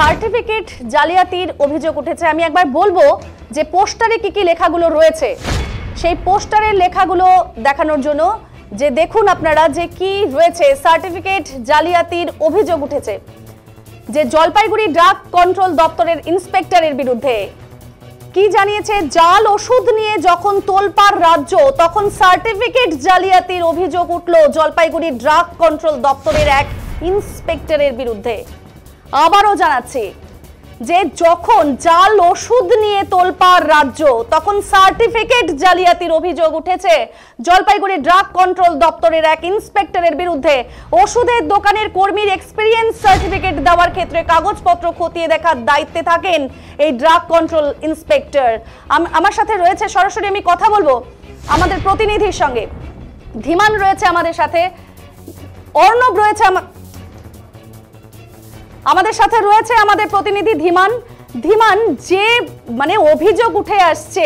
Certificate জালিয়াতির অভিযোগ উঠেছে। আমি একবার বলবো যে পোস্টারে কি কি লেখাগুলো রয়েছে, সেই পোস্টারের লেখাগুলো দেখানোর জন্য যে দেখুন আপনারা যে কি রয়েছে। সার্টিফিকেট জালিয়াতির অভিযোগ উঠেছে যে জলপাইগুড়ি ড্রাগ কন্ট্রোল দপ্তরের ইন্সপেক্টরের বিরুদ্ধে। কি জানিয়েছে, জাল ওষুধ নিয়ে যখন তোলপাড় রাজ্য, তখন সার্টিফিকেট জালিয়াতির অভিযোগ উঠল জলপাইগুড়ি ড্রাগ কন্ট্রোল দপ্তরের এক ইন্সপেক্টরের বিরুদ্ধে। আবারও জানাচ্ছি যে যখন জাল ওষুধ নিয়ে তোলপাড় রাজ্য, তখন সার্টিফিকেট জালিয়াতির অভিযোগ উঠেছে জলপাইগুড়ি ড্রাগ কন্ট্রোল দপ্তরের এক ইন্সপেক্টরের বিরুদ্ধে। ওষুধের দোকানের কর্মীর এক্সপিরিয়েন্স সার্টিফিকেট দেওয়ার ক্ষেত্রে কাগজপত্র খতিয়ে দেখার দায়িত্বে থাকেন এই ড্রাগ কন্ট্রোল ইন্সপেক্টর। আমার সাথে রয়েছে, সরাসরি আমি কথা বলবো আমাদের প্রতিনিধির সঙ্গে। ধীমান রয়েছে আমাদের সাথে, অর্ণব রয়েছে আমাদের সাথে, রয়েছে আমাদের প্রতিনিধি ধীমান। ধীমান, যে মানে অভিযোগ উঠে আসছে,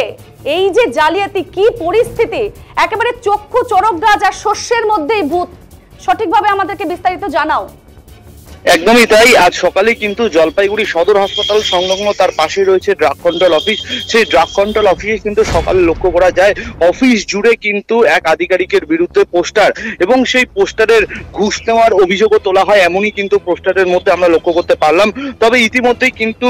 এই যে জালিয়াতি, কি পরিস্থিতি, একেবারে চক্ষু চড়ক গাছ আর শস্যের মধ্যেই ভূত, সঠিকভাবে আমাদেরকে বিস্তারিত জানাও। একদমই তাই। আজ সকালে কিন্তু জলপাইগুড়ি সদর হাসপাতাল সংলগ্ন তার পাশে রয়েছে ড্রাগ কন্ট্রোল অফিস। সেই ড্রাগ কন্ট্রোল অফিসে কিন্তু সকালে লক্ষ্য করা যায় অফিস জুড়ে কিন্তু এক আধিকারিকের বিরুদ্ধে পোস্টার, এবং সেই পোস্টারের ঘুষ নেওয়ার অভিযোগও তোলা হয়, এমনই কিন্তু পোস্টারের মধ্যে আমরা লক্ষ্য করতে পারলাম। তবে ইতিমধ্যেই কিন্তু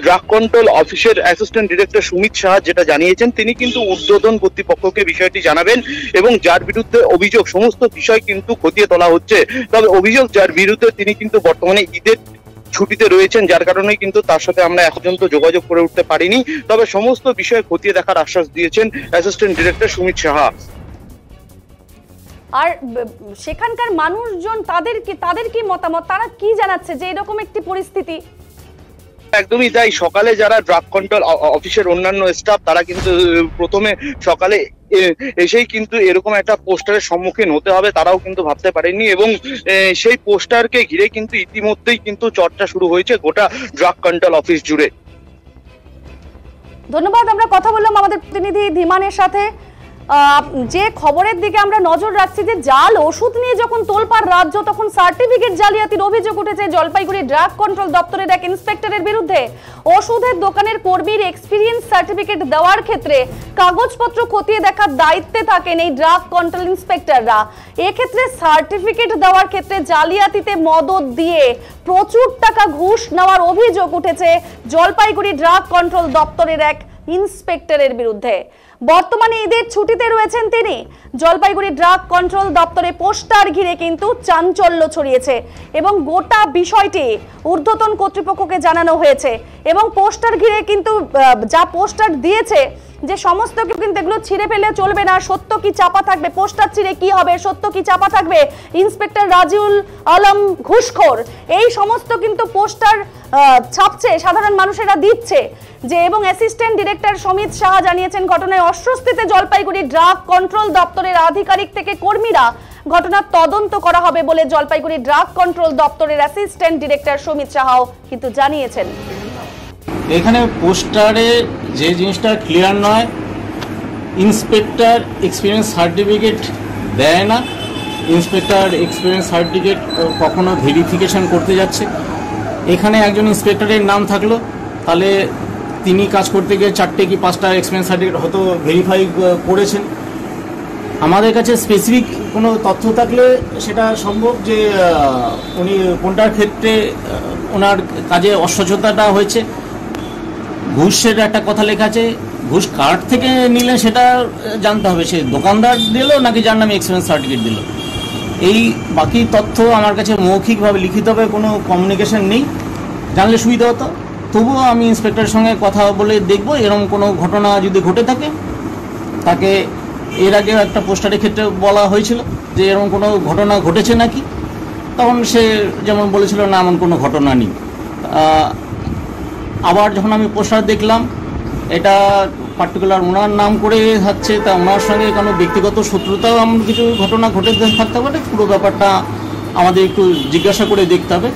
ড্রাগ কন্ট্রোল অফিসের অ্যাসিস্ট্যান্ট ডিরেক্টর সুমিত সাহা যেটা জানিয়েছেন, তিনি কিন্তু ঊর্ধ্বতন কর্তৃপক্ষকে বিষয়টি জানাবেন এবং যার বিরুদ্ধে অভিযোগ সমস্ত বিষয় কিন্তু খতিয়ে তোলা হচ্ছে। তবে অভিযোগ যার বিরুদ্ধে, তিনি কিন্তু বর্তমানে ঈদের ছুটিতে রয়েছেন, যার কারণে কিন্তু তার সাথে আমরা এখন পর্যন্ত যোগাযোগ করে উঠতে পারিনি। তবে সমস্ত বিষয় খতিয়ে দেখার আশ্বাস দিয়েছেন অ্যাসিস্ট্যান্ট ডিরেক্টর সুমিত সাহা। আর সেখানকার মানুষজন, তাদের কি মতামত, তারা কি জানাচ্ছে যে এরকম একটি পরিস্থিতি? একদমই তাই। সকালে যারা ড্রাগ কন্ট্রোল অফিসের অন্যান্য স্টাফ, তারা কিন্তু প্রথমে সকালে এসেই কিন্তু এরকম একটা পোস্টারের সম্মুখীন হতে হবে তারাও কিন্তু ভাবতে পারেননি, এবং সেই পোস্টারকে ঘিরে কিন্তু ইতিমধ্যেই কিন্তু চর্চা শুরু হয়েছে গোটা ড্রাগ কন্ট্রোল অফিস জুড়ে। ধন্যবাদ। আমরা কথা বললাম আমাদের প্রতিনিধি ধীমানের সাথে। যে খবরের দিকে আমরা নজর রাখছি, যে জাল ওষুধ নিয়ে যখন তোলপাড় রাজ্য, তখন সার্টিফিকেট জালিয়াতির অভিযোগ উঠেছে জলপাইগুড়ি ড্রাগ কন্ট্রোল দপ্তরের এক ইন্সপেক্টরের বিরুদ্ধে। ওষুধের দোকানের কর্মীর এক্সপিরিয়েন্স সার্টিফিকেট দেওয়ার ক্ষেত্রে কাগজপত্র খতিয়ে দেখার দায়িত্বে থাকেন এই ড্রাগ কন্ট্রোল ইন্সপেক্টররা। এক্ষেত্রে সার্টিফিকেট দেওয়ার ক্ষেত্রে জালিয়াতিতে মদত দিয়ে প্রচুর টাকা ঘুষ নেওয়ার অভিযোগ উঠেছে জলপাইগুড়ি ড্রাগ কন্ট্রোল দপ্তরের এক ইন্সপেক্টরের বিরুদ্ধে। বর্তমানে ঈদের ছুটিতে রয়েছেন তিনি। জলপাইগুড়ি ড্রাগ কন্ট্রোল দপ্তরে পোস্টার ঘিরে কিন্তু চাঞ্চল্য ছড়িয়েছে এবং গোটা বিষয়টি ঊর্ধ্বতন কর্তৃপক্ষকে জানানো হয়েছে। এবং পোস্টার ঘিরে কিন্তু যা পোস্টার দিয়েছে, যে সমস্ত কিন্তু এগুলো ছিঁড়ে ফেলে চলবে না, সত্য কি চাপা থাকবে, পোস্টার ছিঁড়ে কি হবে, সত্য কি চাপা থাকবে, ইন্সপেক্টর রাজিউল আলম ঘুষখোর, এই সমস্ত কিন্তু পোস্টার ছাপছে, সাধারণ মানুষেরা দিচ্ছে যে। এবং অ্যাসিস্ট্যান্ট ডিরেক্টর সুমিত সাহা জানিয়েছেন, ঘটনায় অস্বস্তিতে জলপাইগুড়ি ড্রাগ কন্ট্রোল দপ্তরের আধিকারিক থেকে কর্মীরা। ঘটনার তদন্ত করা হবে বলে জলপাইগুড়ি ড্রাগ কন্ট্রোল দপ্তরের অ্যাসিস্ট্যান্ট ডিরেক্টর সুমিত সাহাও কিন্তু জানিয়েছেন। এখানে পোস্টারে যে জিনিসটা ক্লিয়ার নয়, ইন্সপেক্টর এক্সপিরিয়েন্স সার্টিফিকেট দেয় না। ইন্সপেক্টর এক্সপিরিয়েন্স সার্টিফিকেট কখনো ভেরিফিকেশন করতে যাচ্ছে, এখানে একজন ইন্সপেক্টরের নাম থাকলো, তাহলে তিনি কাজ করতে গিয়ে 4টে কি 5টা এক্সপিরিয়েন্স সার্টিফিকেট হয়তো ভেরিফাই করেছেন। আমাদের কাছে স্পেসিফিক কোনো তথ্য থাকলে সেটা সম্ভব যে উনি কোনটার ক্ষেত্রে ওনার কাজে অস্বচ্ছতাটা হয়েছে। ঘুষের একটা কথা লেখা আছে, ঘুষ কার থেকে নিলেন সেটা জানতে হবে, সে দোকানদার দিল নাকি যার নামে এক্সপিরিয়েন্স সার্টিফিকেট দিল। এই বাকি তথ্য আমার কাছে মৌখিকভাবে লিখিতভাবে কোনো কমিউনিকেশন নেই, জানলে সুবিধা হতো। তবুও আমি ইন্সপেক্টরের সঙ্গে কথা বলে দেখব, এরকম কোনো ঘটনা যদি ঘটে থাকে। তাকে এর আগে একটা পোস্টারের ক্ষেত্রে বলা হয়েছিল যে এরকম কোনো ঘটনা ঘটেছে নাকি, তখন সে যেমন বলেছিল না, এমন কোনো ঘটনা নেই। আবার যখন আমি পোস্টার দেখলাম, এটা পার্টিকুলার ওনার নাম করে থাকছে, তা ওনার সঙ্গে কোনো ব্যক্তিগত শত্রুতাও এমন কিছু ঘটনা ঘটে থাকতে পারে। পুরো ব্যাপারটা আমাদের একটু জিজ্ঞাসা করে দেখতে হবে।